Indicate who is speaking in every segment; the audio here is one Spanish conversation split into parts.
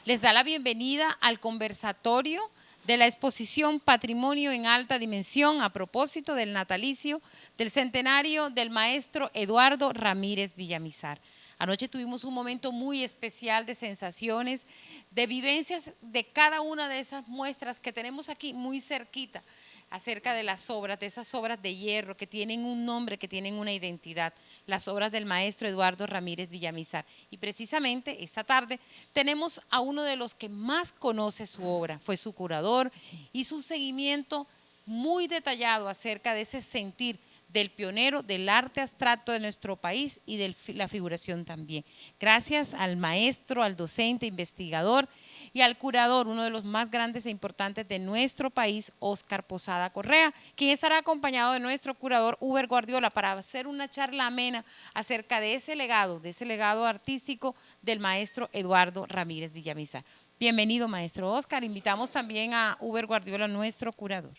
Speaker 1: les da la bienvenida al conversatorio de la exposición Patrimonio en Alta Dimensión a propósito del natalicio del centenario del maestro Eduardo Ramírez Villamizar. Anoche tuvimos un momento muy especial de sensaciones, de vivencias de cada una de esas muestras que tenemos aquí muy cerquita, acerca de las obras, de esas obras de hierro que tienen un nombre, que tienen una identidad, las obras del maestro Eduardo Ramírez Villamizar. Y precisamente esta tarde tenemos a uno de los que más conoce su obra, fue su curador, hizo un seguimiento muy detallado acerca de ese sentir del pionero del arte abstracto de nuestro país y de la figuración también. Gracias al maestro, al docente, investigador y al curador, uno de los más grandes e importantes de nuestro país, Óscar Posada Correa, quien estará acompañado de nuestro curador Uber Guardiola para hacer una charla amena acerca de ese legado artístico del maestro Eduardo Ramírez Villamizar. Bienvenido, maestro Óscar. Invitamos también a Uber Guardiola, nuestro curador.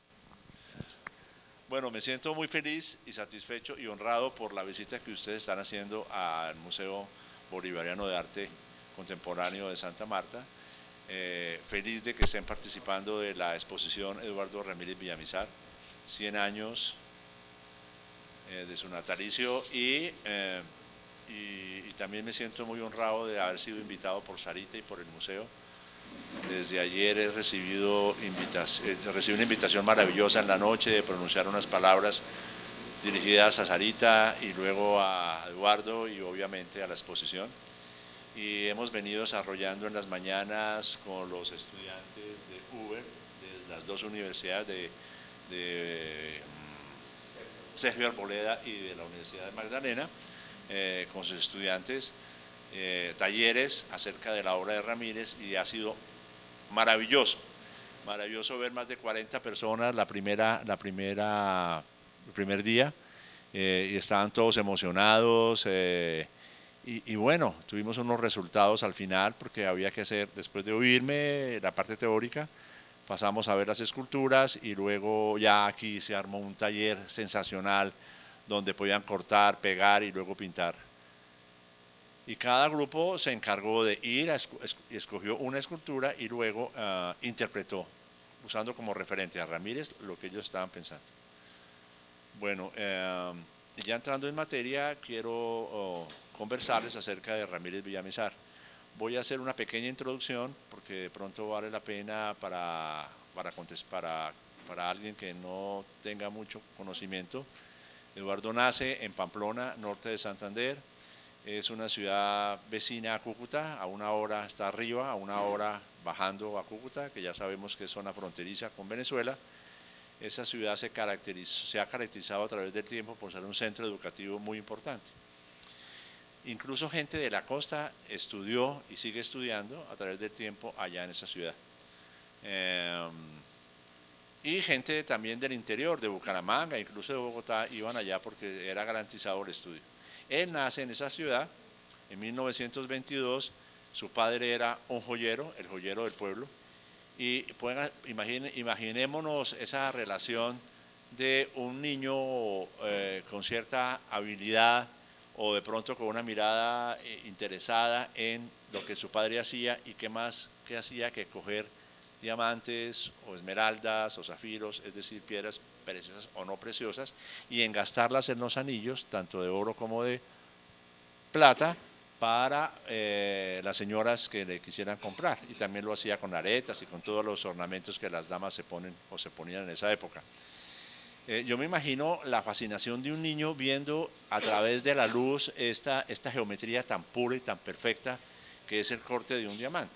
Speaker 2: Bueno, me siento muy feliz y satisfecho y honrado por la visita que ustedes están haciendo al Museo Bolivariano de Arte Contemporáneo de Santa Marta. Feliz de que estén participando de la exposición Eduardo Ramírez Villamizar, 100 años de su natalicio y también me siento muy honrado de haber sido invitado por Sarita y por el museo. Desde ayer recibí una invitación maravillosa en la noche de pronunciar unas palabras dirigidas a Sarita y luego a Eduardo y obviamente a la exposición. Y hemos venido desarrollando en las mañanas con los estudiantes de Uber, de las dos universidades de Sergio Arboleda y de la Universidad de Magdalena, con sus estudiantes, talleres acerca de la obra de Ramírez, y ha sido maravilloso ver más de 40 personas el primer día, y estaban todos emocionados, y bueno, tuvimos unos resultados al final porque había que hacer, después de oírme la parte teórica, pasamos a ver las esculturas y luego ya aquí se armó un taller sensacional donde podían cortar, pegar y luego pintar. Y cada grupo se encargó de ir, escogió una escultura y luego interpretó, usando como referente a Ramírez lo que ellos estaban pensando. Bueno, ya entrando en materia, quiero conversarles acerca de Ramírez Villamizar. Voy a hacer una pequeña introducción porque de pronto vale la pena para alguien que no tenga mucho conocimiento. Eduardo nace en Pamplona, norte de Santander. Es una ciudad vecina a Cúcuta, a una hora está arriba, a una hora bajando a Cúcuta, que ya sabemos que es zona fronteriza con Venezuela. Esa ciudad se ha caracterizado a través del tiempo por ser un centro educativo muy importante. Incluso gente de la costa estudió y sigue estudiando a través del tiempo allá en esa ciudad. Y gente también del interior, de Bucaramanga, incluso de Bogotá, iban allá porque era garantizado el estudio. Él nace en esa ciudad en 1922, su padre era un joyero, el joyero del pueblo, y imaginémonos esa relación de un niño con cierta habilidad o de pronto con una mirada interesada en lo que su padre hacía y qué hacía que coger diamantes o esmeraldas o zafiros, es decir, piedras preciosas o no preciosas, y engastarlas en los anillos, tanto de oro como de plata, para las señoras que le quisieran comprar, y también lo hacía con aretas y con todos los ornamentos que las damas se ponen o se ponían en esa época. Yo me imagino la fascinación de un niño viendo a través de la luz esta geometría tan pura y tan perfecta que es el corte de un diamante,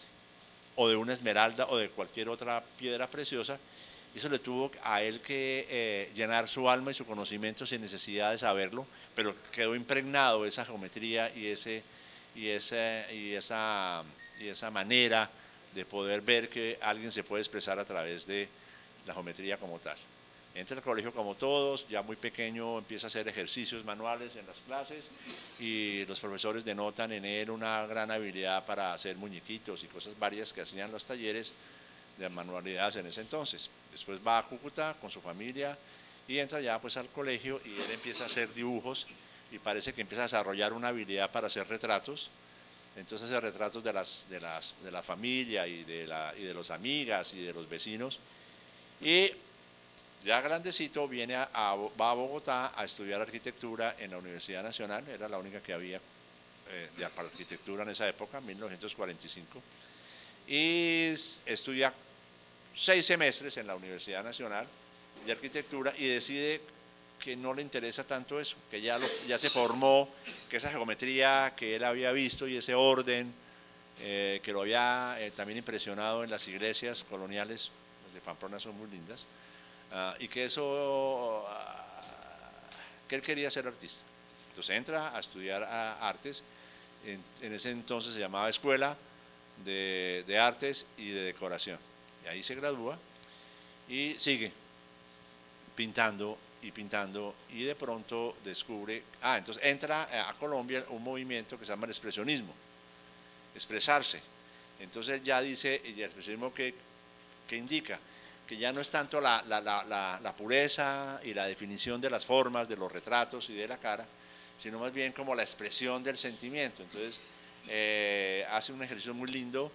Speaker 2: o de una esmeralda, o de cualquier otra piedra preciosa. Eso le tuvo a él que llenar su alma y su conocimiento sin necesidad de saberlo, pero quedó impregnado esa geometría y esa manera de poder ver que alguien se puede expresar a través de la geometría como tal. Entra al colegio como todos, ya muy pequeño empieza a hacer ejercicios manuales en las clases y los profesores denotan en él una gran habilidad para hacer muñequitos y cosas varias que hacían los talleres de manualidades en ese entonces. Después va a Cúcuta con su familia y entra ya pues al colegio y él empieza a hacer dibujos y parece que empieza a desarrollar una habilidad para hacer retratos Entonces hace retratos de la familia y de los amigas y de los vecinos. Y ya grandecito va a Bogotá a estudiar arquitectura en la Universidad Nacional, era la única que había para arquitectura en esa época, 1945, y estudia 6 semestres en la Universidad Nacional de Arquitectura y decide que no le interesa tanto eso, que ya se formó, que esa geometría que él había visto y ese orden que lo había también impresionado en las iglesias coloniales de Pamplona, son muy lindas, y que que él quería ser artista. Entonces entra a estudiar artes, en ese entonces se llamaba Escuela de Artes y de Decoración, y ahí se gradúa y sigue pintando y pintando, y de pronto descubre, entonces entra a Colombia un movimiento que se llama el expresionismo, expresarse. Entonces él ya dice, y el expresionismo que indica que ya no es tanto la pureza y la definición de las formas, de los retratos y de la cara, sino más bien como la expresión del sentimiento. Entonces hace un ejercicio muy lindo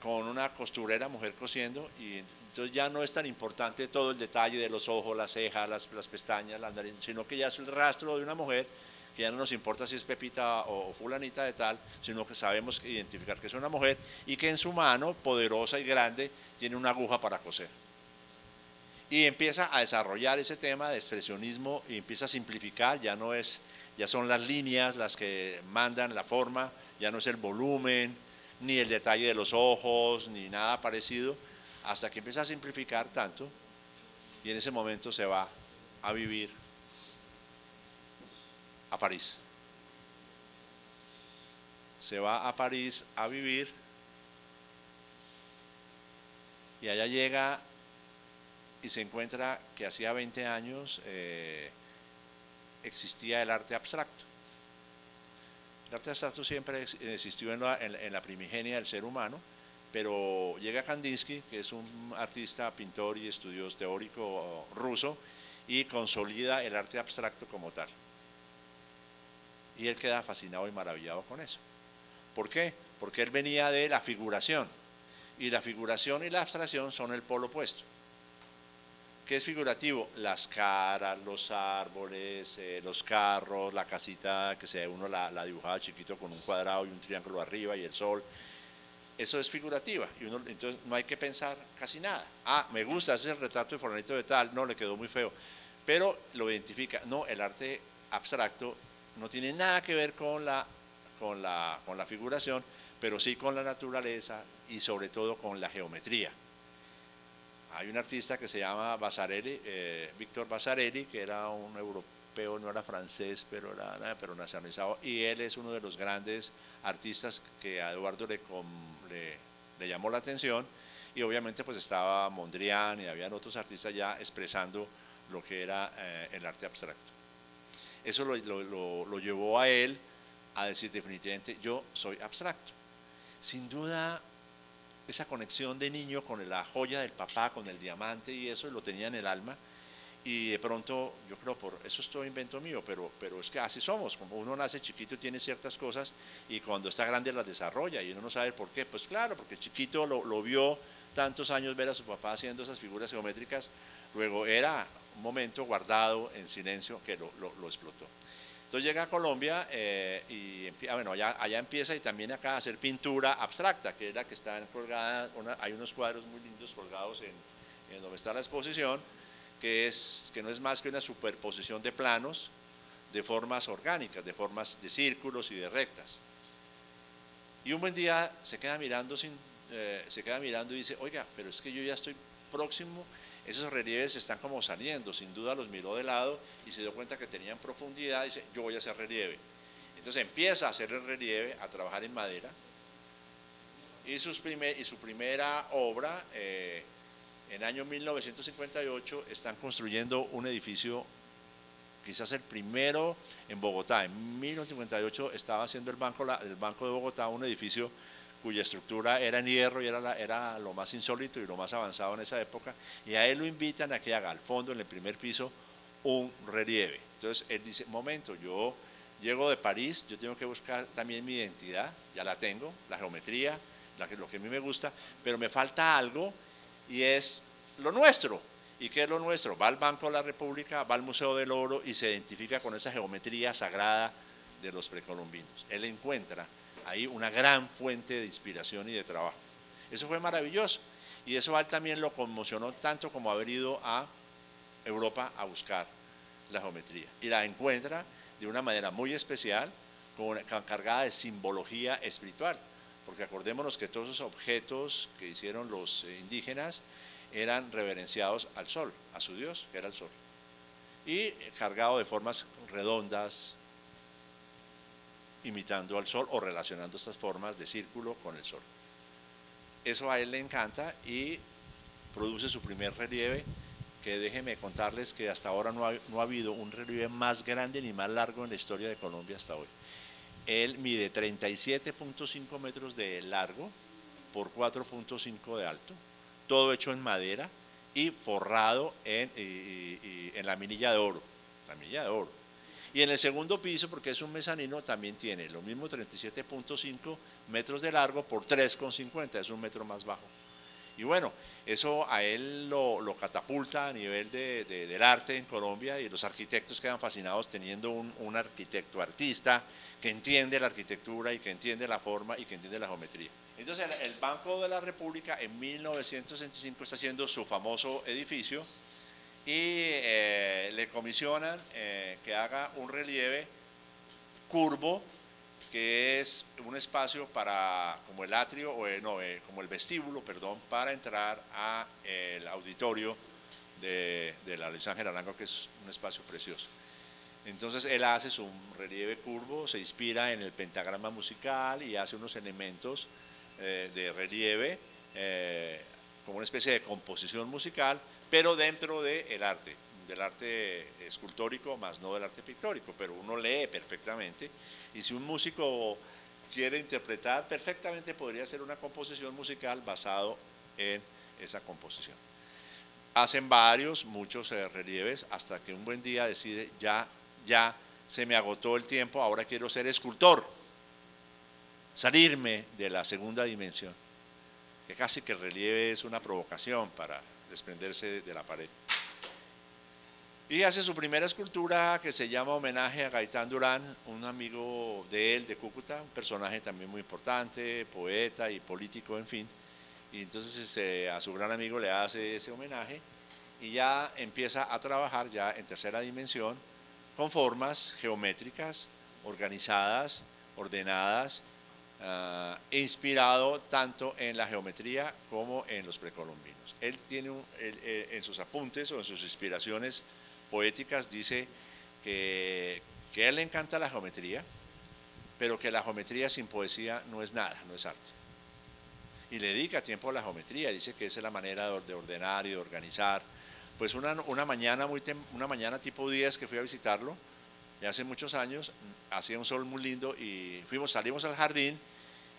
Speaker 2: con una costurera, mujer cosiendo, y entonces ya no es tan importante todo el detalle de los ojos, las cejas, las pestañas, las narices, sino que ya es el rastro de una mujer, que ya no nos importa si es Pepita o fulanita de tal, sino que sabemos identificar que es una mujer y que en su mano, poderosa y grande, tiene una aguja para coser. Y empieza a desarrollar ese tema de expresionismo y empieza a simplificar, ya son las líneas las que mandan la forma, ya no es el volumen, ni el detalle de los ojos, ni nada parecido, hasta que empieza a simplificar tanto, y en ese momento se va a vivir a París. Se va a París a vivir, y allá llega y se encuentra que hacía 20 años existía el arte abstracto. El arte abstracto siempre existió en la primigenia del ser humano, pero llega Kandinsky, que es un artista, pintor y estudioso teórico ruso, y consolida el arte abstracto como tal. Y él queda fascinado y maravillado con eso. ¿Por qué? Porque él venía de la figuración, y la figuración y la abstracción son el polo opuesto. ¿Qué es figurativo? Las caras, los árboles, los carros, la casita que uno la dibujaba chiquito con un cuadrado y un triángulo arriba y el sol. Eso es figurativa, y entonces no hay que pensar casi nada. Me gusta, ese es el retrato de fulanito de tal, no, le quedó muy feo, pero lo identifica. No, el arte abstracto no tiene nada que ver con la figuración, pero sí con la naturaleza y sobre todo con la geometría. Hay un artista que se llama Vasarely, Víctor Vasarely, que era un europeo, no era francés, pero nacionalizado, y él es uno de los grandes artistas que a Eduardo le llamó la atención, y obviamente pues estaba Mondrian y habían otros artistas ya expresando lo que era el arte abstracto. Eso lo llevó a él a decir definitivamente, yo soy abstracto. Sin duda, esa conexión de niño con la joya del papá, con el diamante y eso, lo tenía en el alma, y de pronto, yo creo, eso es todo invento mío, pero es que así somos, como uno nace chiquito y tiene ciertas cosas, y cuando está grande las desarrolla, y uno no sabe por qué. Pues claro, porque chiquito lo vio tantos años ver a su papá haciendo esas figuras geométricas, luego era un momento guardado en silencio que lo explotó. Entonces llega a Colombia allá empieza, y también acá a hacer pintura abstracta, que es la que está colgada, hay unos cuadros muy lindos colgados en donde está la exposición, que no es más que una superposición de planos, de formas orgánicas, de formas de círculos y de rectas. Y un buen día se queda mirando y dice, oiga, pero es que yo ya estoy próximo, esos relieves están como saliendo, sin duda los miró de lado y se dio cuenta que tenían profundidad, y dice, yo voy a hacer relieve. Entonces empieza a hacer el relieve, a trabajar en madera, y su primera obra, en año 1958, están construyendo un edificio, quizás el primero en Bogotá. En 1958 estaba haciendo el Banco de Bogotá, un edificio cuya estructura era en hierro y era lo más insólito y lo más avanzado en esa época, y a él lo invitan a que haga al fondo, en el primer piso, un relieve. Entonces él dice, momento, yo Llego de París, yo tengo que buscar también mi identidad, ya la tengo, la geometría, lo que a mí me gusta, pero me falta algo y es lo nuestro. ¿Y qué es lo nuestro? Va al Banco de la República, va al Museo del Oro y se identifica con esa geometría sagrada de los precolombinos. Él encuentra ahí una gran fuente de inspiración y de trabajo. Eso fue maravilloso y eso a él también lo conmocionó tanto como haber ido a Europa a buscar la geometría y la encuentra de una manera muy especial, cargada de simbología espiritual, porque acordémonos que todos esos objetos que hicieron los indígenas eran reverenciados al sol, a su dios, que era el sol, y cargado de formas redondas, imitando al sol o relacionando estas formas de círculo con el sol. Eso a él le encanta y produce su primer relieve, que déjenme contarles que hasta ahora no ha habido un relieve más grande ni más largo en la historia de Colombia hasta hoy. Él mide 37.5 metros de largo por 4.5 de alto, todo hecho en madera y forrado en laminilla de oro. Laminilla de oro. Y en el segundo piso, porque es un mezanino, también tiene lo mismo 37.5 metros de largo por 3.50, es un metro más bajo. Y bueno, eso a él lo catapulta a nivel del arte en Colombia y los arquitectos quedan fascinados teniendo un arquitecto artista que entiende la arquitectura y que entiende la forma y que entiende la geometría. Entonces el Banco de la República en 1965 está haciendo su famoso edificio y le comisionan que haga un relieve curvo, que es un espacio para, como el atrio, como el vestíbulo, perdón, para entrar al auditorio de la Luis Ángel Arango, que es un espacio precioso. Entonces él hace su relieve curvo, se inspira en el pentagrama musical y hace unos elementos de relieve, como una especie de composición musical, pero dentro del arte escultórico, más no del arte pictórico, pero uno lee perfectamente. Y si un músico quiere interpretar, perfectamente podría hacer una composición musical basado en esa composición. Hacen muchos relieves, hasta que un buen día decide, ya se me agotó el tiempo, ahora quiero ser escultor, salirme de la segunda dimensión, que casi que el relieve es una provocación para desprenderse de la pared. Y hace su primera escultura, que se llama Homenaje a Gaitán Durán, un amigo de él, de Cúcuta, un personaje también muy importante, poeta y político, en fin. Y entonces a su gran amigo le hace ese homenaje y ya empieza a trabajar ya en tercera dimensión con formas geométricas, organizadas, ordenadas, inspirado tanto en la geometría como en los precolombinos. Él tiene en sus apuntes o en sus inspiraciones poéticas dice que a él le encanta la geometría, pero que la geometría sin poesía no es nada, no es arte. Y le dedica tiempo a la geometría, dice que esa es la manera de ordenar y de organizar. Pues una mañana tipo 10 que fui a visitarlo, ya hace muchos años, hacía un sol muy lindo y salimos al jardín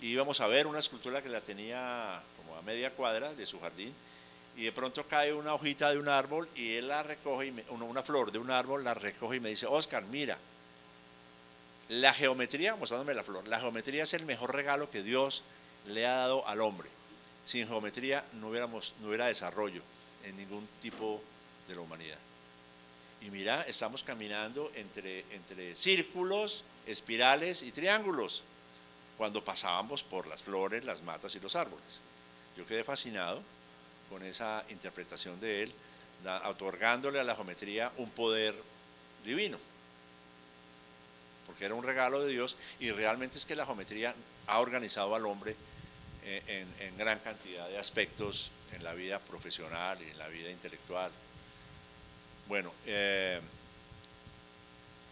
Speaker 2: y íbamos a ver una escultura que la tenía como a media cuadra de su jardín, y de pronto cae una hojita de un árbol y él la recoge, una flor de un árbol, la recoge y me dice, Oscar, mira, la geometría, mostrándome la flor, la geometría es el mejor regalo que Dios le ha dado al hombre. Sin geometría no hubiera desarrollo en ningún tipo de la humanidad. Y mira, estamos caminando entre círculos, espirales y triángulos, cuando pasábamos por las flores, las matas y los árboles. Yo quedé fascinado con esa interpretación de él, otorgándole a la geometría un poder divino, porque era un regalo de Dios, y realmente es que la geometría ha organizado al hombre en gran cantidad de aspectos en la vida profesional y en la vida intelectual. Bueno,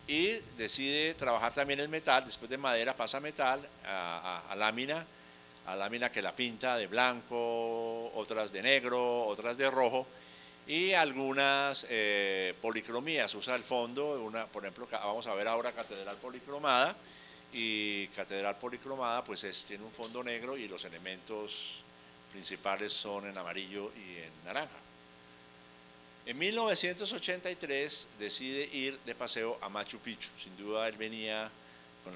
Speaker 2: y decide trabajar también el metal, después de madera pasa a metal, a lámina que la pinta de blanco, otras de negro, otras de rojo, y algunas policromías, usa el fondo, por ejemplo, vamos a ver ahora Catedral Policromada, y Catedral Policromada pues tiene un fondo negro y los elementos principales son en amarillo y en naranja. En 1983 decide ir de paseo a Machu Picchu. Sin duda él venía con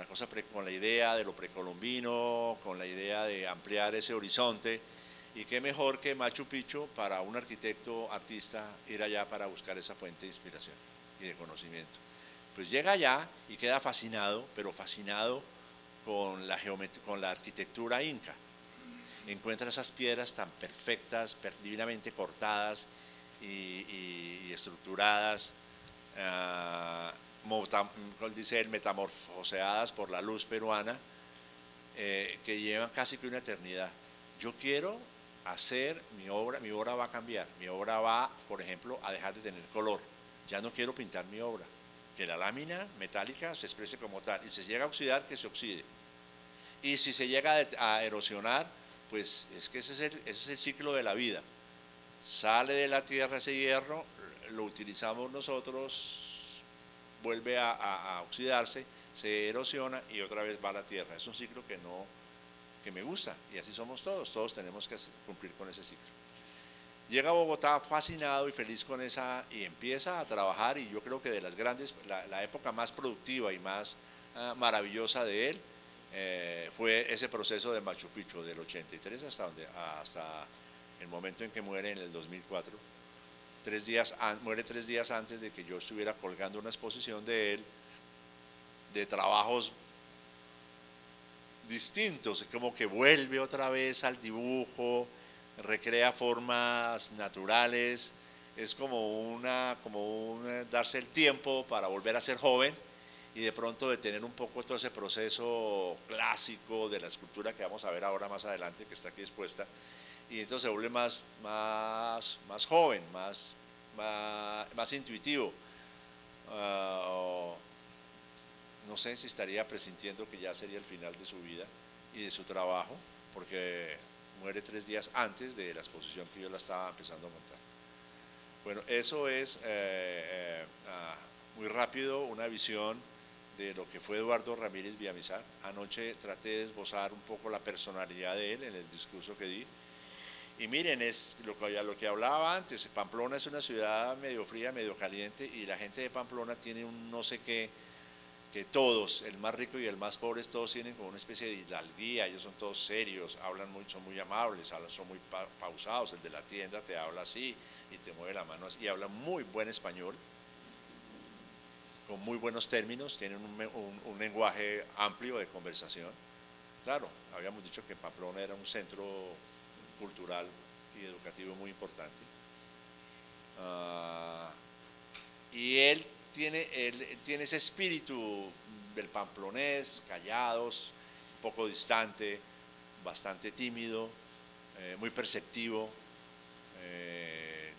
Speaker 2: con la idea de lo precolombino, con la idea de ampliar ese horizonte, y qué mejor que Machu Picchu para un arquitecto artista ir allá para buscar esa fuente de inspiración y de conocimiento. Pues llega allá y queda fascinado, pero fascinado con con la arquitectura inca. Encuentra esas piedras tan perfectas, divinamente cortadas y estructuradas, dice él, metamorfoseadas por la luz peruana, que llevan casi que una eternidad. Yo quiero hacer mi obra va a cambiar, mi obra va, por ejemplo, a dejar de tener color, ya no quiero pintar mi obra, que la lámina metálica se exprese como tal, y si se llega a oxidar, que se oxide, y si se llega a erosionar, pues es que ese es el ciclo de la vida. Sale de la tierra ese hierro, lo utilizamos nosotros, vuelve a oxidarse, se erosiona y otra vez va a la tierra. Es un ciclo que me gusta, y así somos todos tenemos que cumplir con ese ciclo. Llega a Bogotá fascinado y feliz con esa, y empieza a trabajar, y yo creo que de las grandes, la época más productiva y más maravillosa de él fue ese proceso de Machu Picchu, del 83 hasta el momento en que muere en el 2004. Muere 3 días antes de que yo estuviera colgando una exposición de él, de trabajos distintos, como que vuelve otra vez al dibujo, recrea formas naturales, es como un darse el tiempo para volver a ser joven, y de pronto detener un poco todo ese proceso clásico de la escultura que vamos a ver ahora más adelante, que está aquí expuesta, y entonces se vuelve más joven, más intuitivo. No sé si estaría presintiendo que ya sería el final de su vida y de su trabajo, porque muere 3 días antes de la exposición que yo la estaba empezando a montar. Bueno, eso es muy rápido una visión de lo que fue Eduardo Ramírez Villamizar. Anoche traté de esbozar un poco la personalidad de él en el discurso que di. Y miren, es lo que hablaba antes, Pamplona es una ciudad medio fría, medio caliente, y la gente de Pamplona tiene un no sé qué, que todos, el más rico y el más pobre, todos tienen como una especie de hidalguía, ellos son todos serios, son muy amables, son muy pausados, el de la tienda te habla así y te mueve la mano así, y habla muy buen español, con muy buenos términos, tienen un lenguaje amplio de conversación. Claro, habíamos dicho que Pamplona era un centro cultural y educativo muy importante. Y él tiene ese espíritu del pamplonés, callados, un poco distante, bastante tímido, muy perceptivo,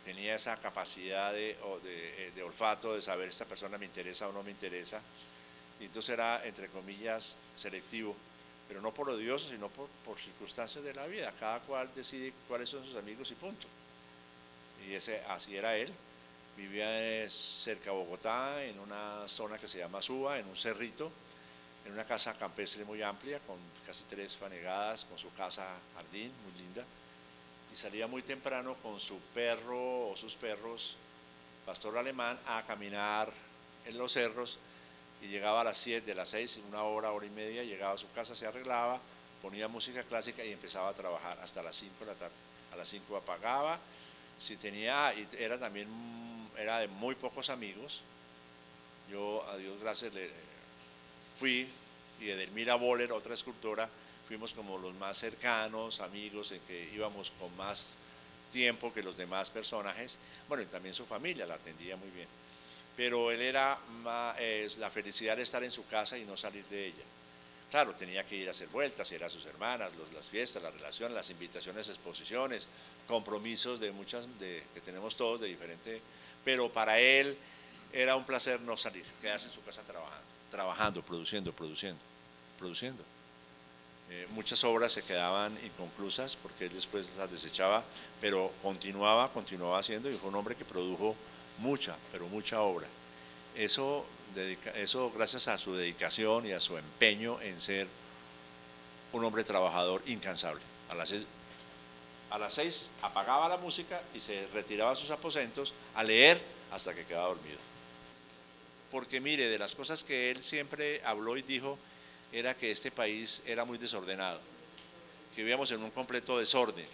Speaker 2: tenía esa capacidad de olfato, de saber esta persona me interesa o no me interesa, y entonces era, entre comillas, selectivo, pero no por odioso, sino por circunstancias de la vida. Cada cual decide cuáles son sus amigos y punto. Y así era él. Vivía cerca de Bogotá, en una zona que se llama Suba, en un cerrito, en una casa campestre muy amplia, con casi 3 fanegadas, con su casa jardín, muy linda. Y salía muy temprano con su perro o sus perros, pastor alemán, a caminar en los cerros, y llegaba a las 7, de las 6, una hora y media, llegaba a su casa, se arreglaba, ponía música clásica y empezaba a trabajar hasta las 5 de la tarde. A las 5 apagaba, si tenía, era de muy pocos amigos. Yo, a Dios gracias, fui, y Edelmira Boller, otra escultora, fuimos como los más cercanos, amigos, en que íbamos con más tiempo que los demás personajes. Bueno, y también su familia la atendía muy bien. Pero él era la felicidad de estar en su casa y no salir de ella. Claro, tenía que ir a hacer vueltas, ir a sus hermanas, las fiestas, las relaciones, las invitaciones, exposiciones, compromisos que tenemos todos de diferente, pero para él era un placer no salir, quedarse en su casa trabajando, produciendo. Muchas obras se quedaban inconclusas porque él después las desechaba, pero continuaba haciendo, y fue un hombre que produjo mucha obra. Eso gracias a su dedicación y a su empeño en ser un hombre trabajador incansable. A las 6 apagaba la música y se retiraba a sus aposentos a leer hasta que quedaba dormido. Porque mire, de las cosas que él siempre habló y dijo, era que este país era muy desordenado, que vivíamos en un completo desorden,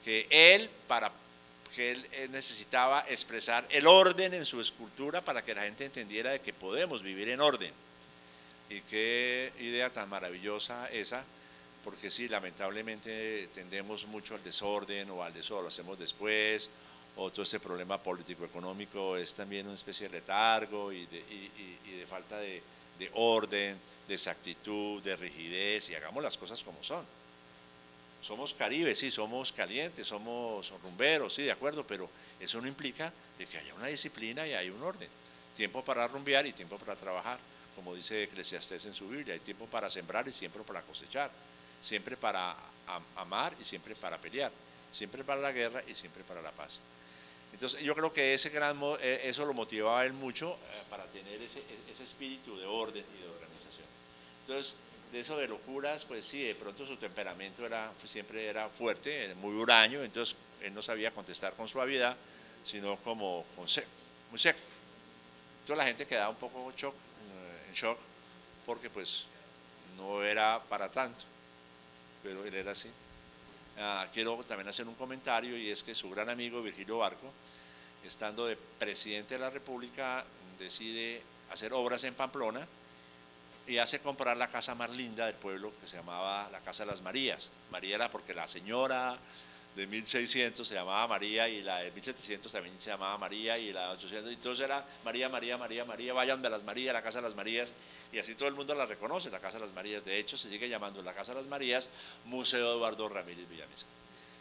Speaker 2: que él necesitaba expresar el orden en su escultura para que la gente entendiera de que podemos vivir en orden. Y qué idea tan maravillosa esa, porque sí, lamentablemente tendemos mucho al desorden o al desorden, lo hacemos después, o todo este problema político-económico es también una especie de letargo y de falta de orden, de exactitud, de rigidez, y hagamos las cosas como son. Somos caribes, sí, somos calientes, somos rumberos, sí, de acuerdo, pero eso no implica de que haya una disciplina y hay un orden. Tiempo para rumbear y tiempo para trabajar, como dice Eclesiastés en su Biblia, hay tiempo para sembrar y tiempo para cosechar, siempre para amar y siempre para pelear, siempre para la guerra y siempre para la paz. Entonces yo creo que eso lo motivaba a él mucho para tener ese espíritu de orden y de organización. Entonces, de eso de locuras, pues sí, de pronto su temperamento siempre era fuerte, muy huraño, entonces él no sabía contestar con suavidad, sino como muy seco. Entonces la gente quedaba un poco en shock, porque pues no era para tanto, pero él era así. Quiero también hacer un comentario, y es que su gran amigo Virgilio Barco, estando de presidente de la República, decide hacer obras en Pamplona y hace comprar la casa más linda del pueblo, que se llamaba la Casa de las Marías. María era porque la señora de 1600 se llamaba María, y la de 1700 también se llamaba María, y la de 800, entonces era María, María, María, María, vayan de las Marías, la Casa de las Marías, y así todo el mundo la reconoce, la Casa de las Marías. De hecho, se sigue llamando la Casa de las Marías Museo Eduardo Ramírez Villamizar.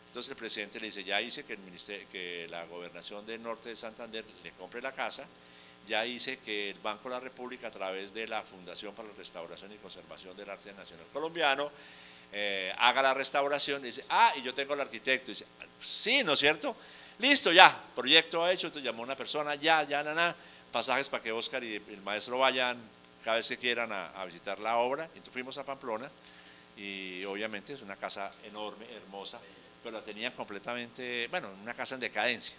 Speaker 2: Entonces el presidente le dice, ya hice que la gobernación del norte de Santander le compre la casa, ya hice que el Banco de la República, a través de la Fundación para la Restauración y Conservación del Arte Nacional Colombiano, haga la restauración. Y dice, y yo tengo el arquitecto. Y dice, sí, ¿no es cierto? Listo, ya, proyecto hecho. Entonces llamó a una persona, pasajes para que Oscar y el maestro vayan cada vez que quieran a visitar la obra. Entonces fuimos a Pamplona, y obviamente es una casa enorme, hermosa, pero la tenían completamente, una casa en decadencia,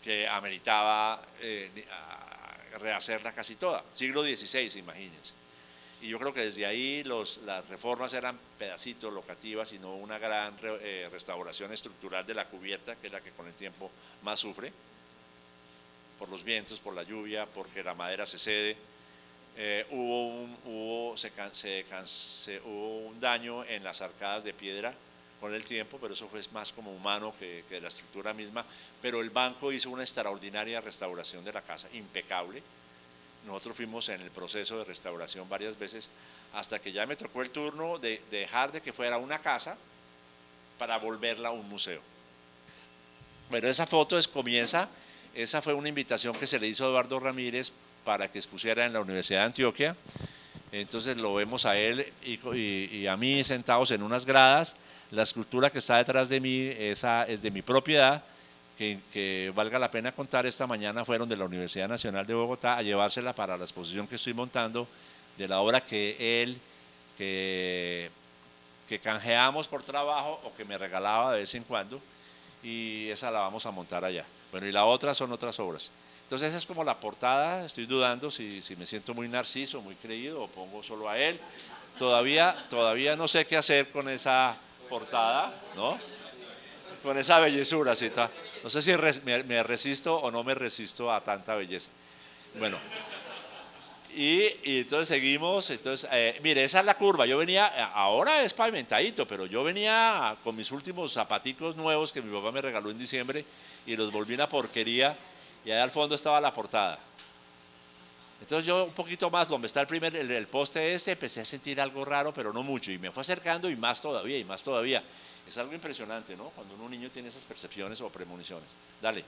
Speaker 2: que ameritaba rehacerla casi toda, siglo XVI, imagínense. Y yo creo que desde ahí las reformas eran pedacitos, locativas, y no una gran restauración estructural de la cubierta, que es la que con el tiempo más sufre, por los vientos, por la lluvia, porque la madera se cede. Hubo un daño en las arcadas de piedra con el tiempo, pero eso fue más como humano que de la estructura misma. Pero el banco hizo una extraordinaria restauración de la casa, impecable. Nosotros fuimos en el proceso de restauración varias veces, hasta que ya me tocó el turno de dejar de que fuera una casa para volverla un museo. Bueno, esa foto esa fue una invitación que se le hizo a Eduardo Ramírez para que expusiera en la Universidad de Antioquia. Entonces lo vemos a él y a mí sentados en unas gradas. La escultura que está detrás de mí, esa es de mi propiedad, que valga la pena contar, esta mañana fueron de la Universidad Nacional de Bogotá a llevársela para la exposición que estoy montando de la obra que canjeamos por trabajo o que me regalaba de vez en cuando, y esa la vamos a montar allá. Bueno, y la otra son otras obras. Entonces esa es como la portada. Estoy dudando si me siento muy narciso, muy creído, o pongo solo a él. Todavía no sé qué hacer con esa portada, ¿no? Con esa bellezura, ¿sí? No sé si me resisto o no me resisto a tanta belleza. Bueno, y entonces seguimos. Entonces, mire, esa es la curva. Yo venía, ahora es pavimentadito, pero yo venía con mis últimos zapaticos nuevos que mi papá me regaló en diciembre, y los volví una porquería, y allá al fondo estaba la portada. Entonces yo un poquito más, donde está el poste empecé a sentir algo raro, pero no mucho, y me fue acercando, y más todavía, y más todavía. Es algo impresionante, ¿no? Cuando un niño tiene esas percepciones o premoniciones. Dale.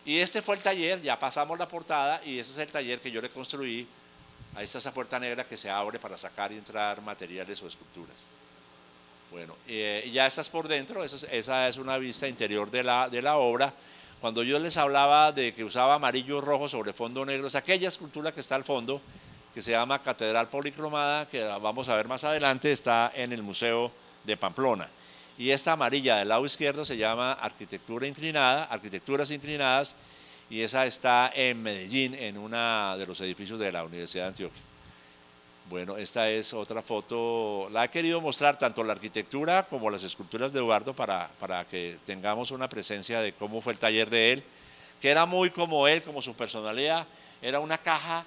Speaker 2: Y este fue el taller, ya pasamos la portada, y ese es el taller que yo le construí. Ahí está esa puerta negra que se abre para sacar y entrar materiales o esculturas. Bueno, y ya estás por dentro. Esa es una vista interior de la obra. Cuando yo les hablaba de que usaba amarillo y rojo sobre fondo negro, es aquella escultura que está al fondo, que se llama Catedral Policromada, que vamos a ver más adelante, está en el Museo de Pamplona. Y esta amarilla del lado izquierdo se llama arquitectura inclinada, arquitecturas inclinadas, y esa está en Medellín, en uno de los edificios de la Universidad de Antioquia. Bueno, esta es otra foto, la he querido mostrar tanto la arquitectura como las esculturas de Eduardo para que tengamos una presencia de cómo fue el taller de él, que era muy como él, como su personalidad, era una caja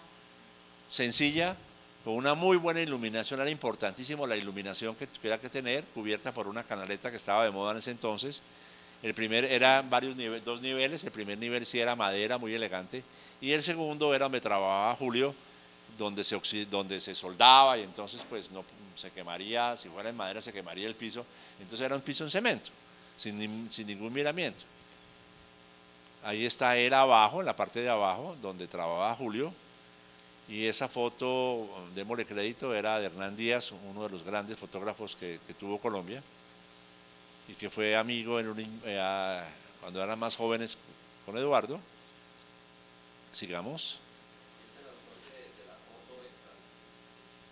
Speaker 2: sencilla, con una muy buena iluminación, era importantísimo la iluminación que tuviera que tener, cubierta por una canaleta que estaba de moda en ese entonces. El primer era dos niveles, el primer nivel sí era madera, muy elegante, y el segundo era donde trabajaba Julio, donde se soldaba, y entonces pues no se quemaría, si fuera en madera se quemaría el piso, entonces era un piso en cemento, sin ningún miramiento. Ahí está él abajo, en la parte de abajo, donde trabajaba Julio. Y esa foto, démosle crédito, era de Hernán Díaz, uno de los grandes fotógrafos que tuvo Colombia y que fue amigo cuando eran más jóvenes con Eduardo. Sigamos.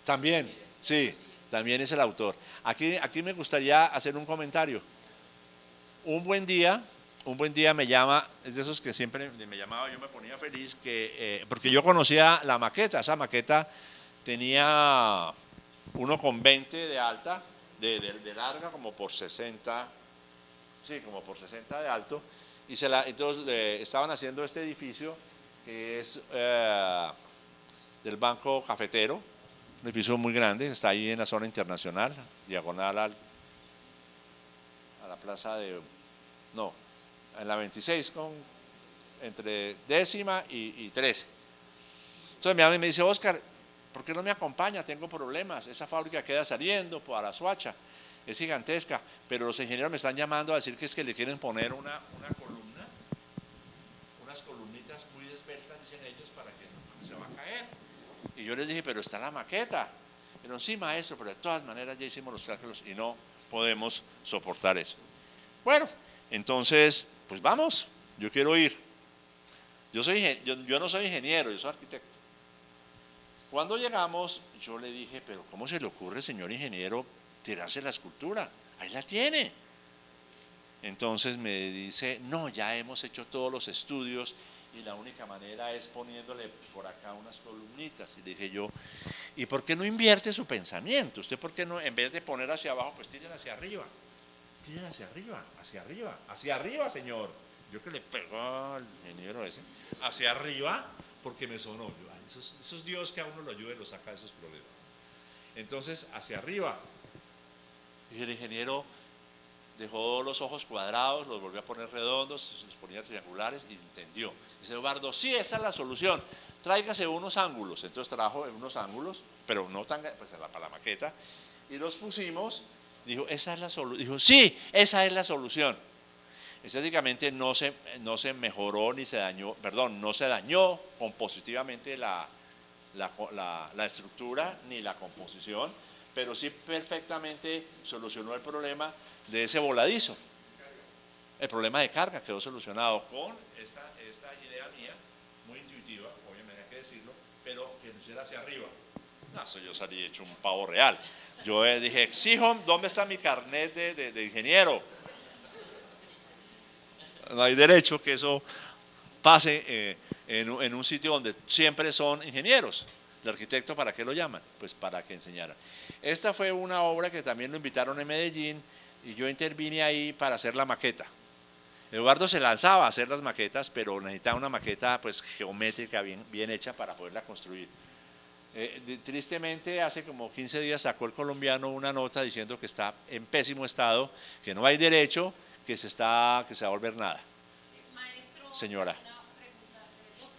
Speaker 2: También, sí, también es el autor. Aquí me gustaría hacer un comentario. Un buen día me llama, es de esos que siempre me llamaba, yo me ponía feliz, porque yo conocía la maqueta, esa maqueta tenía 1,20 de alta, de larga, como por 60, sí, como por 60 de alto, y entonces estaban haciendo este edificio que es del Banco Cafetero, un edificio muy grande, está ahí en la zona internacional, diagonal a la plaza en la 26 entre 10ª y 13. Entonces mi amigo me dice, Oscar, ¿por qué no me acompaña? Tengo problemas, esa fábrica queda saliendo para Suacha, es gigantesca, pero los ingenieros me están llamando a decir que es que le quieren poner una columna, unas columnitas muy esbeltas, dicen ellos, para que no se va a caer. Y yo les dije, pero está la maqueta. Pero sí, maestro, pero de todas maneras ya hicimos los cálculos y no podemos soportar eso. Bueno, entonces, pues vamos, yo quiero ir. Yo no soy ingeniero, yo soy arquitecto. Cuando llegamos, yo le dije, pero ¿cómo se le ocurre, señor ingeniero, tirarse la escultura? Ahí la tiene. Entonces me dice, no, ya hemos hecho todos los estudios y la única manera es poniéndole por acá unas columnitas. Y le dije yo, ¿y por qué no invierte su pensamiento? ¿Usted por qué no, en vez de poner hacia abajo, pues tiren hacia arriba? Tiren hacia arriba, hacia arriba, señor. Yo que le pego al ingeniero ese, hacia arriba, porque me sonó. Esos Dios que a uno lo ayude lo saca de esos problemas. Entonces, hacia arriba. Y el ingeniero dejó los ojos cuadrados, los volvió a poner redondos, los ponía triangulares y entendió. Dice Eduardo, sí, esa es la solución, tráigase unos ángulos. Entonces trajo unos ángulos, pero no tan, pues para la maqueta, y los pusimos. Dijo, esa es la solución. Dijo, sí, esa es la solución. Estéticamente no se mejoró ni se dañó, perdón, no se dañó compositivamente la estructura ni la composición, pero sí perfectamente solucionó el problema de ese voladizo. El problema de carga quedó solucionado con esta idea mía, muy intuitiva, obviamente hay que decirlo, pero que no hiciera hacia arriba. No, eso yo salí hecho un pavo real. Yo dije, exijo, ¿dónde está mi carnet de ingeniero? No hay derecho que eso pase en un sitio donde siempre son ingenieros. ¿El arquitecto para qué lo llaman? Pues para que enseñara. Esta fue una obra que también lo invitaron en Medellín y yo intervine ahí para hacer la maqueta. Eduardo se lanzaba a hacer las maquetas, pero necesitaba una maqueta pues geométrica bien hecha para poderla construir. Tristemente, hace como 15 días sacó el colombiano una nota diciendo que está en pésimo estado, que no hay derecho, que se va a volver nada.
Speaker 1: Maestro,
Speaker 2: señora.
Speaker 1: Una pregunta,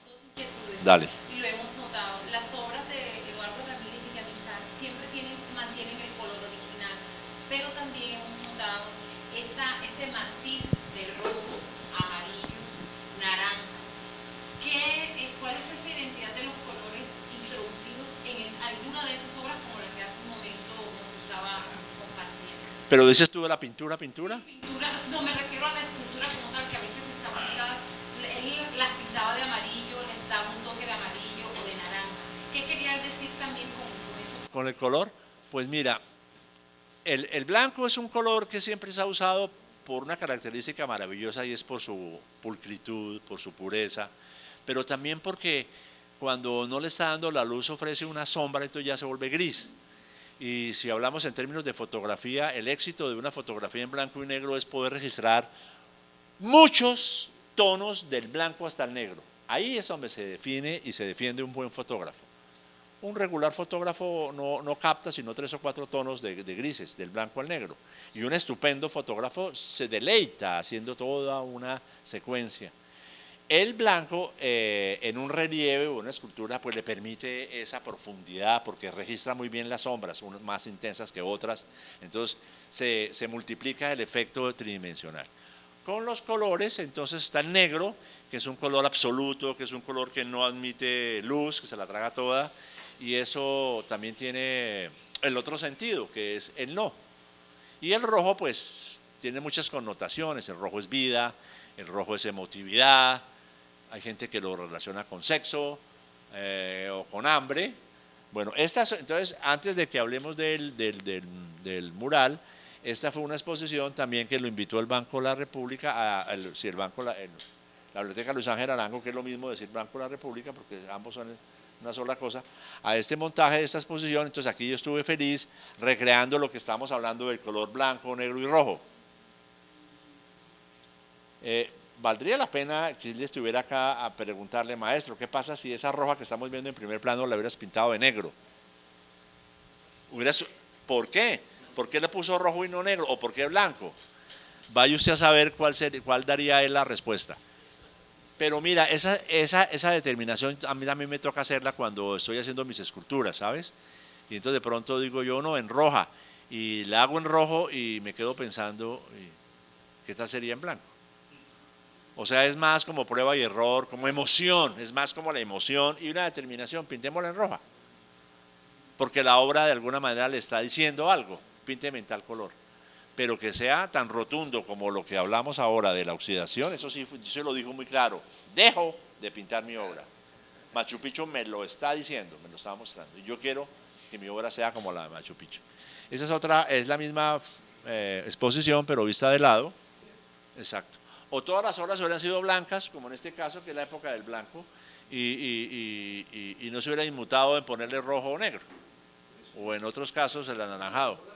Speaker 1: dos inquietudes.
Speaker 2: Dale.
Speaker 1: Y lo hemos notado. Las obras de Eduardo Ramírez Villamizar siempre mantienen el color original, pero también hemos notado ese matiz de rojos, amarillos, naranjas. ¿Cuál es esa identidad de los colores introducidos en alguna de esas obras como la que hace un momento nos estaba compartiendo?
Speaker 2: Pero dices tú de la pintura.
Speaker 1: Sí, pinturas, no me refiero a la escultura como tal, que a veces está pintada, él las pintaba de amarillo, les daba un toque de amarillo o de naranja. ¿Qué quería decir también con eso?
Speaker 2: Con el color, pues mira, el blanco es un color que siempre se ha usado por una característica maravillosa y es por su pulcritud, por su pureza, pero también porque cuando no le está dando la luz ofrece una sombra, entonces ya se vuelve gris. Y si hablamos en términos de fotografía, el éxito de una fotografía en blanco y negro es poder registrar muchos tonos del blanco hasta el negro. Ahí es donde se define y se defiende un buen fotógrafo. Un regular fotógrafo no capta sino 3 o 4 tonos de grises, del blanco al negro. Y un estupendo fotógrafo se deleita haciendo toda una secuencia. El blanco en un relieve o una escultura pues le permite esa profundidad porque registra muy bien las sombras, unas más intensas que otras, entonces se multiplica el efecto tridimensional. Con los colores entonces está el negro, que es un color absoluto, que es un color que no admite luz, que se la traga toda, y eso también tiene el otro sentido, que es el no. Y el rojo pues tiene muchas connotaciones, el rojo es vida, el rojo es emotividad, hay gente que lo relaciona con sexo o con hambre. Bueno, entonces antes de que hablemos del mural, esta fue una exposición también que lo invitó el Banco de la República, la Biblioteca Luis Ángel Arango, que es lo mismo decir Banco de la República, porque ambos son una sola cosa, a este montaje de esta exposición. Entonces aquí yo estuve feliz recreando lo que estamos hablando del color blanco, negro y rojo. Valdría la pena que él estuviera acá a preguntarle, maestro, ¿qué pasa si esa roja que estamos viendo en primer plano la hubieras pintado de negro? ¿Por qué? ¿Por qué le puso rojo y no negro? ¿O por qué blanco? Vaya usted a saber cuál daría él la respuesta. Pero mira, esa determinación a mí también me toca hacerla cuando estoy haciendo mis esculturas, ¿sabes? Y entonces de pronto digo yo, no, en roja, y la hago en rojo y me quedo pensando, ¿qué tal sería en blanco? O sea, es más como prueba y error, como emoción, es más como la emoción y una determinación, pintémosla en roja. Porque la obra de alguna manera le está diciendo algo, pínteme en tal color. Pero que sea tan rotundo como lo que hablamos ahora de la oxidación, eso sí, se lo dijo muy claro, dejo de pintar mi obra. Machu Picchu me lo está diciendo, me lo está mostrando, y yo quiero que mi obra sea como la de Machu Picchu. Esa es la misma exposición, pero vista de lado, exacto. O todas las obras hubieran sido blancas, como en este caso, que es la época del blanco, y no se hubiera inmutado en ponerle rojo o negro, o en otros casos el anaranjado.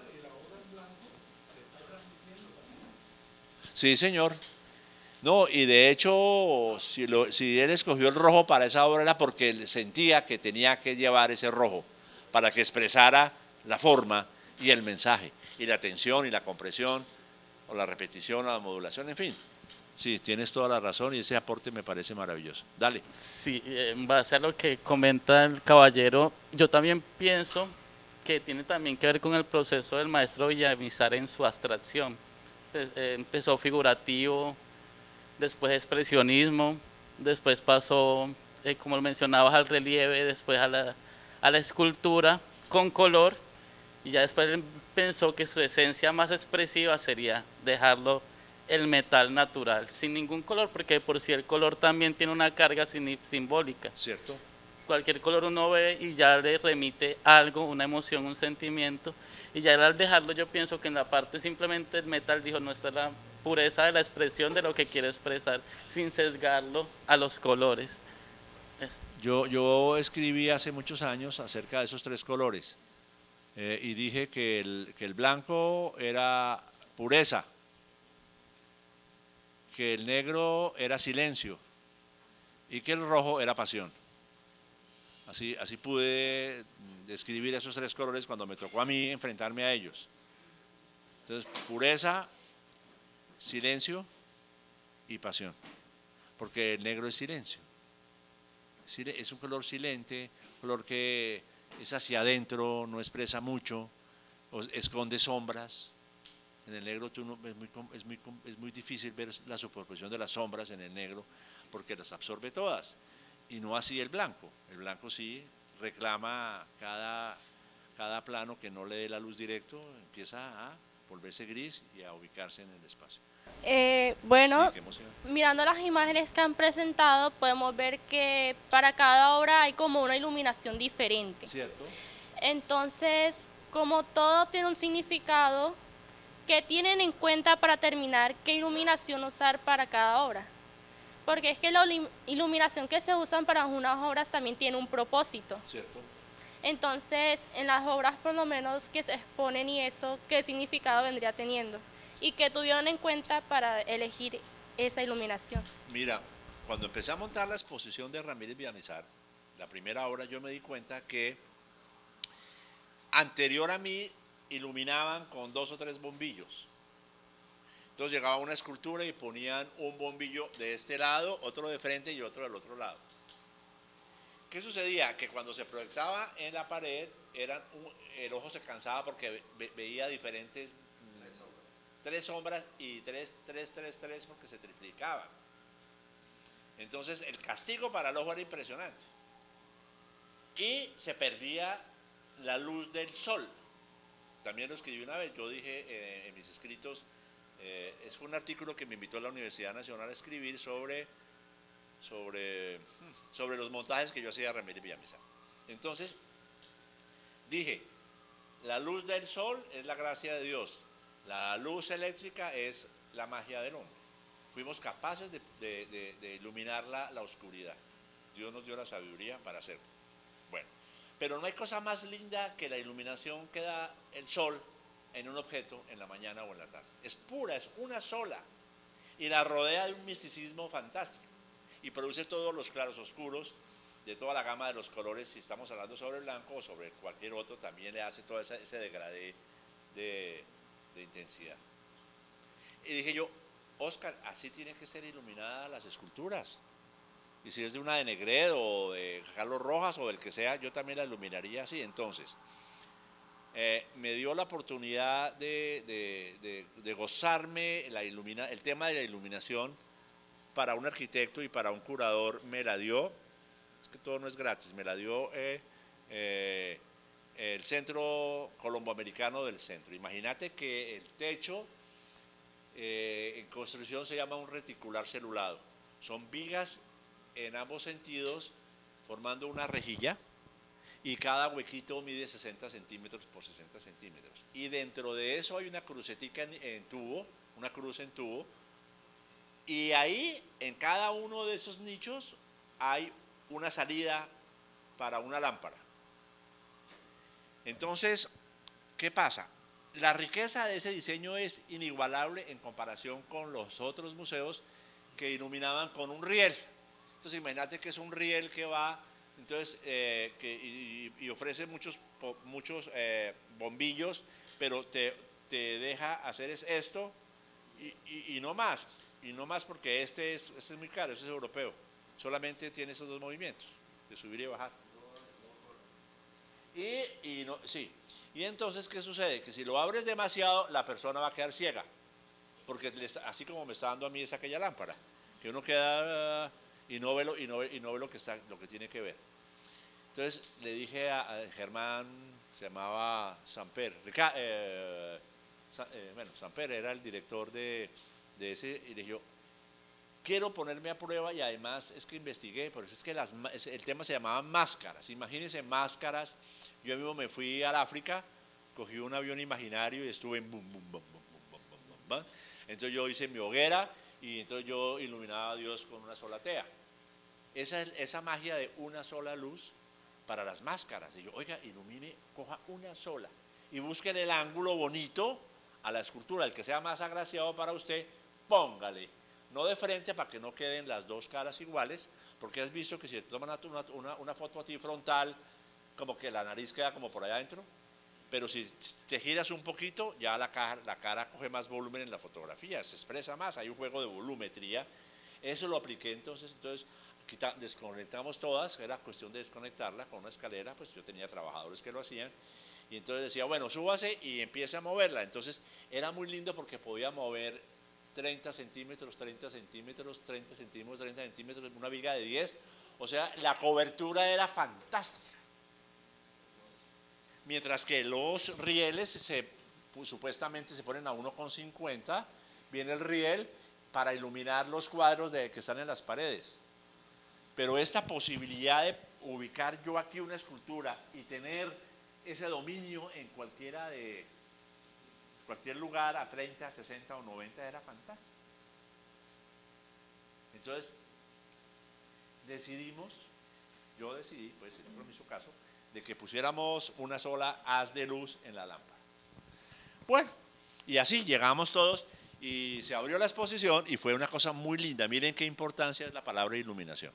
Speaker 2: Sí, señor. No, y de hecho, si él escogió el rojo para esa obra era porque sentía que tenía que llevar ese rojo para que expresara la forma y el mensaje, y la tensión y la compresión, o la repetición o la modulación, en fin. Sí, tienes toda la razón y ese aporte me parece maravilloso. Dale.
Speaker 3: Sí, en base a lo que comenta el caballero, yo también pienso que tiene también que ver con el proceso del maestro Villamizar en su abstracción. Empezó figurativo, después expresionismo, después pasó, como lo mencionabas, al relieve, después a la escultura con color, y ya después él pensó que su esencia más expresiva sería dejarlo el metal natural, sin ningún color, porque por si el color también tiene una carga simbólica.
Speaker 2: ¿Cierto?
Speaker 3: Cualquier color uno ve y ya le remite algo, una emoción, un sentimiento, y ya al dejarlo yo pienso que en la parte simplemente el metal dijo, no, esta es la pureza de la expresión de lo que quiere expresar, sin sesgarlo a los colores.
Speaker 2: Yo escribí hace muchos años acerca de esos 3 colores y dije que el blanco era pureza, que el negro era silencio y que el rojo era pasión. Así pude describir esos 3 colores cuando me tocó a mí enfrentarme a ellos. Entonces, pureza, silencio y pasión, porque el negro es silencio. Es un color silente, un color que es hacia adentro, no expresa mucho, esconde sombras. En el negro es muy difícil ver la superposición de las sombras en el negro porque las absorbe todas, y no así el blanco. El blanco sí reclama cada plano que no le dé la luz directo, empieza a volverse gris y a ubicarse en el espacio.
Speaker 4: Bueno,
Speaker 2: Sí,
Speaker 4: mirando las imágenes que han presentado, podemos ver que para cada obra hay como una iluminación diferente.
Speaker 2: ¿Cierto?
Speaker 4: Entonces, como todo tiene un significado, ¿qué tienen en cuenta para determinar qué iluminación usar para cada obra? Porque es que la iluminación que se usan para unas obras también tiene un propósito.
Speaker 2: ¿Cierto?
Speaker 4: Entonces, en las obras por lo menos que se exponen y eso, ¿qué significado vendría teniendo? ¿Y qué tuvieron en cuenta para elegir esa iluminación?
Speaker 2: Mira, cuando empecé a montar la exposición de Ramírez Villamizar, la primera obra, yo me di cuenta que anterior a mí iluminaban con 2 o 3 bombillos. Entonces llegaba una escultura y ponían un bombillo de este lado, otro de frente y otro del otro lado. ¿Qué sucedía? Que cuando se proyectaba en la pared, el ojo se cansaba porque veía diferentes, 3 sombras y 3 porque se triplicaban. Entonces el castigo para el ojo era impresionante. Y se perdía la luz del sol. También lo escribí una vez, yo dije en mis escritos, es un artículo que me invitó a la Universidad Nacional a escribir sobre los montajes que yo hacía de Ramírez Villamizar. Entonces, dije, la luz del sol es la gracia de Dios, la luz eléctrica es la magia del hombre. Fuimos capaces de iluminar la oscuridad. Dios nos dio la sabiduría para hacerlo. Bueno, pero no hay cosa más linda que la iluminación que da el sol en un objeto en la mañana o en la tarde. Es pura, es una sola. Y la rodea de un misticismo fantástico. Y produce todos los claros oscuros de toda la gama de los colores. Si estamos hablando sobre el blanco o sobre cualquier otro, también le hace todo ese degradé de intensidad. Y dije yo, Oscar, así tienen que ser iluminadas las esculturas. Y si es de una de Negret o de Carlos Rojas o del que sea, yo también la iluminaría así. Entonces, me dio la oportunidad de gozarme el tema de la iluminación. Para un arquitecto y para un curador me la dio, es que todo no es gratis, me la dio el Centro Colomboamericano del Centro. Imagínate que el techo en construcción se llama un reticular celulado. Son vigas en ambos sentidos formando una rejilla y cada huequito mide 60 centímetros por 60 centímetros. Y dentro de eso hay una crucetica en tubo, una cruz en tubo. Y ahí, en cada uno de esos nichos, hay una salida para una lámpara. Entonces, ¿qué pasa? La riqueza de ese diseño es inigualable en comparación con los otros museos que iluminaban con un riel. Entonces, imagínate que es un riel que va, entonces, y ofrece muchos bombillos, pero te deja hacer esto y no más. Y no más porque este es muy caro, este es europeo. Solamente tiene esos 2 movimientos, de subir y bajar. Sí. Y entonces, ¿qué sucede? Que si lo abres demasiado, la persona va a quedar ciega. Porque así como me está dando a mí es aquella lámpara. Que uno queda y no ve lo que tiene que ver. Entonces le dije a Germán, se llamaba Samper. Samper era el director de ese, y le dije yo, quiero ponerme a prueba y además es que investigué, por eso es que el tema se llamaba máscaras. Imagínense máscaras. Yo mismo me fui al África, cogí un avión imaginario y estuve en bum, bum, bum, bum, bum, bum, bum, bum. Entonces yo hice mi hoguera y entonces yo iluminaba a Dios con una sola tea. Esa magia de una sola luz para las máscaras. Y yo, oiga, ilumine, coja una sola y busquen el ángulo bonito a la escultura, el que sea más agraciado para usted, póngale, no de frente para que no queden las 2 caras iguales, porque has visto que si te toman una foto a ti frontal, como que la nariz queda como por allá adentro, pero si te giras un poquito, ya la cara coge más volumen en la fotografía, se expresa más, hay un juego de volumetría. Eso lo apliqué entonces desconectamos todas, era cuestión de desconectarla con una escalera, pues yo tenía trabajadores que lo hacían, y entonces decía, bueno, súbase y empiece a moverla. Entonces era muy lindo porque podía mover 30 centímetros, 30 centímetros, 30 centímetros, 30 centímetros, una viga de 10. O sea, la cobertura era fantástica. Mientras que los rieles supuestamente se ponen a 1,50, viene el riel para iluminar los cuadros que están en las paredes. Pero esta posibilidad de ubicar yo aquí una escultura y tener ese dominio en cualquier lugar a 30, 60 o 90 era fantástico. Entonces, yo decidí, pues en mi caso, de que pusiéramos una sola haz de luz en la lámpara. Bueno, y así llegamos todos y se abrió la exposición y fue una cosa muy linda. Miren qué importancia es la palabra iluminación.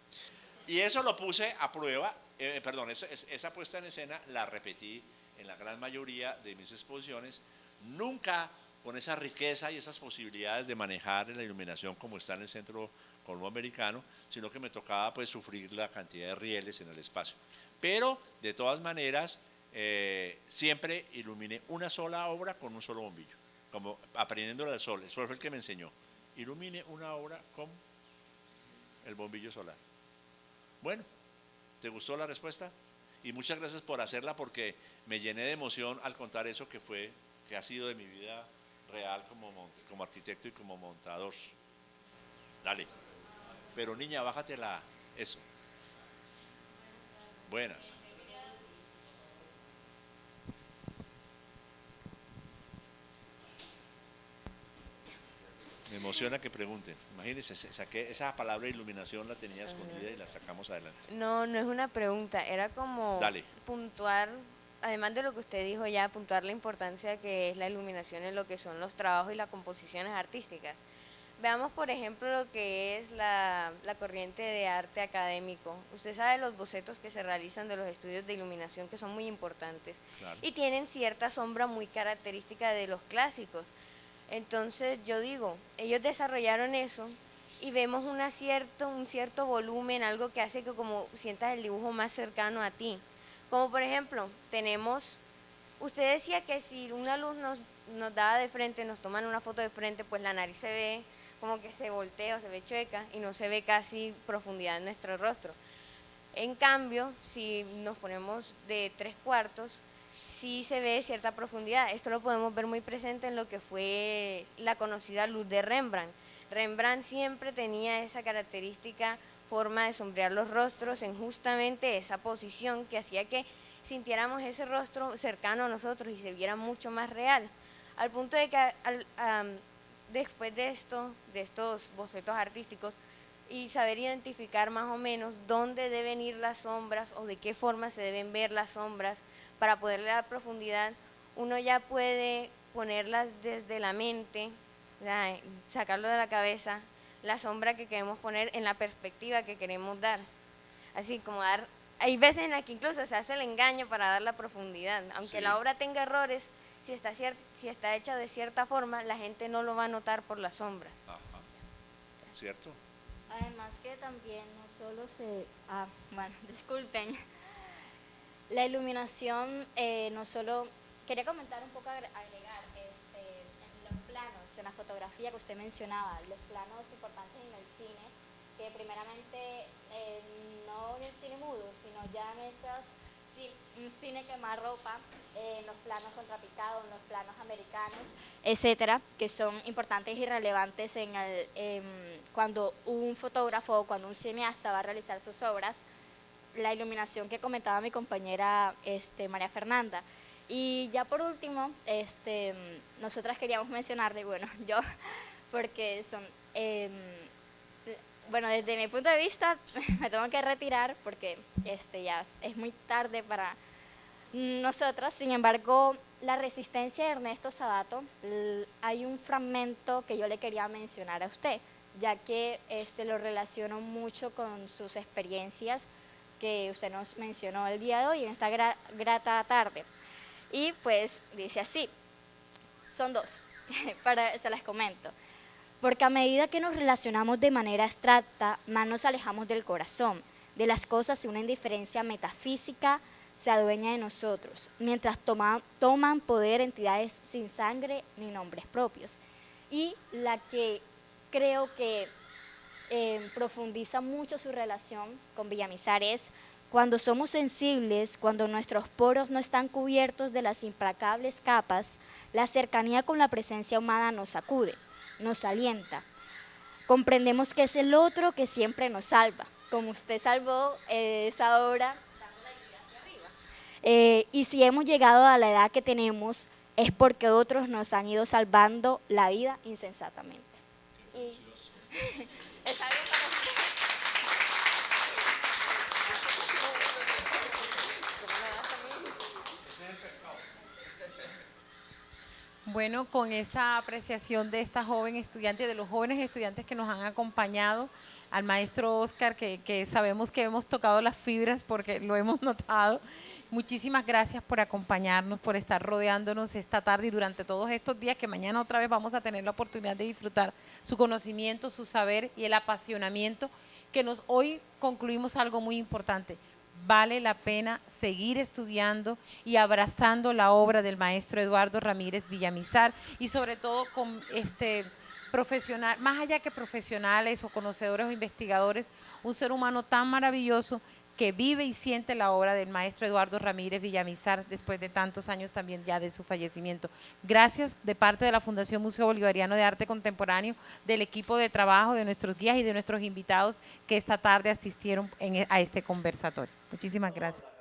Speaker 2: Y eso lo puse a prueba, esa puesta en escena la repetí en la gran mayoría de mis exposiciones, nunca con esa riqueza y esas posibilidades de manejar la iluminación como está en el Centro Colombo-Americano, sino que me tocaba pues sufrir la cantidad de rieles en el espacio. Pero de todas maneras, siempre iluminé una sola obra con un solo bombillo, como aprendiéndole al sol. El sol fue el que me enseñó. Ilumine una obra con el bombillo solar. Bueno, ¿te gustó la respuesta? Y muchas gracias por hacerla porque me llené de emoción al contar eso que ha sido de mi vida real como arquitecto y como montador. Dale. Pero niña, bájatela. Eso. Buenas. Me emociona que pregunten. Imagínense, saqué esa palabra iluminación, la tenía escondida y la sacamos adelante.
Speaker 5: No, no es una pregunta, era como
Speaker 2: Dale.
Speaker 5: puntuar, además de lo que usted dijo ya, puntuar la importancia que es la iluminación en lo que son los trabajos y las composiciones artísticas. Veamos, por ejemplo, lo que es la corriente de arte académico. Usted sabe los bocetos que se realizan de los estudios de iluminación que son muy importantes.
Speaker 2: Claro.
Speaker 5: Y tienen cierta sombra muy característica de los clásicos. Entonces yo digo, ellos desarrollaron eso y vemos un cierto volumen, algo que hace que como sientas el dibujo más cercano a ti. Como por ejemplo, usted decía que si una luz nos daba de frente, nos toman una foto de frente, pues la nariz se ve como que se voltea o se ve chueca y no se ve casi profundidad en nuestro rostro. En cambio, si nos ponemos de 3/4, sí se ve cierta profundidad. Esto lo podemos ver muy presente en lo que fue la conocida luz de Rembrandt. Rembrandt siempre tenía esa característica forma de sombrear los rostros en justamente esa posición que hacía que sintiéramos ese rostro cercano a nosotros y se viera mucho más real. Al punto de que después de estos bocetos artísticos y saber identificar más o menos dónde deben ir las sombras o de qué forma se deben ver las sombras para poderle dar profundidad, uno ya puede ponerlas desde la mente, sacarlo de la cabeza, la sombra que queremos poner en la perspectiva que queremos dar. Así como hay veces en las que incluso se hace el engaño para dar la profundidad, aunque
Speaker 2: Sí.
Speaker 5: la obra tenga errores, si está hecha de cierta forma, la gente no lo va a notar por las sombras.
Speaker 2: Ajá. ¿Cierto?
Speaker 6: Además que también no solo disculpen, la iluminación no solo, quería comentar un poco, agregar, en los planos, en la fotografía que usted mencionaba, los planos importantes en el cine, que primeramente no en el cine mudo, sino ya en un cine quemarropa, en los planos contrapicados, en los planos americanos, etcétera, que son importantes y relevantes cuando un fotógrafo o cuando un cineasta va a realizar sus obras, la iluminación que comentaba mi compañera María Fernanda. Y ya por último, nosotras queríamos mencionarle, bueno, yo, porque son, bueno, desde mi punto de vista me tengo que retirar porque ya es muy tarde para nosotros. Sin embargo, la resistencia de Ernesto Sabato, hay un fragmento que yo le quería mencionar a usted, ya que lo relaciono mucho con sus experiencias que usted nos mencionó el día de hoy en esta grata tarde. Y pues dice así, son dos, se las comento. Porque a medida que nos relacionamos de manera abstracta, más nos alejamos del corazón, de las cosas, y una indiferencia metafísica se adueña de nosotros, mientras toman poder entidades sin sangre ni nombres propios. Y la que creo que profundiza mucho su relación con Villamizar es cuando somos sensibles, cuando nuestros poros no están cubiertos de las implacables capas, la cercanía con la presencia humana nos sacude, nos alienta. Comprendemos que es el otro que siempre nos salva, como usted salvó esa obra dando la guía hacia arriba. Y si hemos llegado a la edad que tenemos, es porque otros nos han ido salvando la vida insensatamente. Y ¿está bien para usted?
Speaker 1: Bueno, con esa apreciación de esta joven estudiante, de los jóvenes estudiantes que nos han acompañado, al maestro Oscar, que sabemos que hemos tocado las fibras porque lo hemos notado. Muchísimas gracias por acompañarnos, por estar rodeándonos esta tarde y durante todos estos días, que mañana otra vez vamos a tener la oportunidad de disfrutar su conocimiento, su saber y el apasionamiento, que hoy concluimos algo muy importante. Vale la pena seguir estudiando y abrazando la obra del maestro Eduardo Ramírez Villamizar, y sobre todo con profesional, más allá que profesionales o conocedores o investigadores, un ser humano tan maravilloso que vive y siente la obra del maestro Eduardo Ramírez Villamizar después de tantos años también ya de su fallecimiento. Gracias de parte de la Fundación Museo Bolivariano de Arte Contemporáneo, del equipo de trabajo, de nuestros guías y de nuestros invitados que esta tarde asistieron a este conversatorio. Muchísimas gracias.